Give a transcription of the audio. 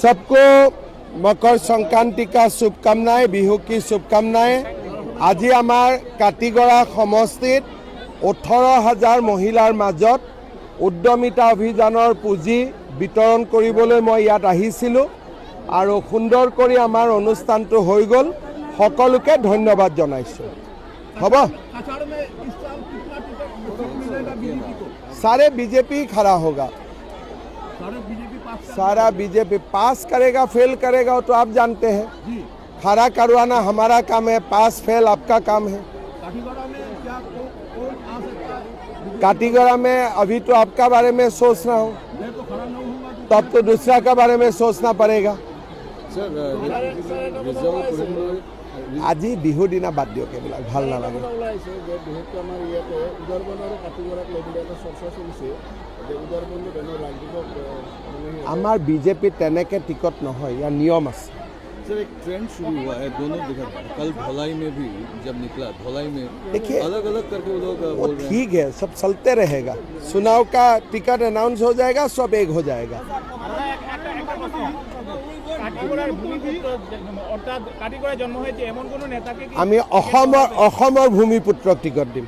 सबको मकर संक्रांति का शुभकामनाएं, बिहू की शुभकामनाएं। आज आमार काटिगड़ा समष्टित 18,000 महिलार माजत उद्यमिता अभियानर पुঁজি वितरण কৰিবলৈ মই ইয়াত আহিছিলোঁ আৰু সুন্দৰ কৰি আমাৰ অনুষ্ঠানটো হৈ গ'ল। সকলোকে ধন্যবাদ জনাইছোঁ। হ'ব, सारे बीजेपी खड़ा होगा, सारा बीजेपी पास करेगा, फेल करेगा वो तो आप जानते हैं। खड़ा करवाना हमारा काम है, पास फेल आपका काम है। काटीगड़ा में अभी तो आपका बारे में सोचना हो, तब तो दूसरा का बारे में सोचना पड़ेगा। आज बिहू दिना बाद दियक এইবিলাক ভাল নালাগে। आमार बीजेपी तेनेके टिकट নহয়, या नियम আছে। सर एक ट्रेंड शुरू हुआ है, दोनों देखा कल धोलाई में भी जब निकला, धोलाई में देखिए अलग अलग करके वो लोग वो बोल रहे हैं। ठीक है, सब चलते रहेगा। चुनाव का टिकट अनाउंस हो जाएगा, सब एक हो जाएगा। আমি অসমৰ ভূমিপুত্ৰক টিকট দিম।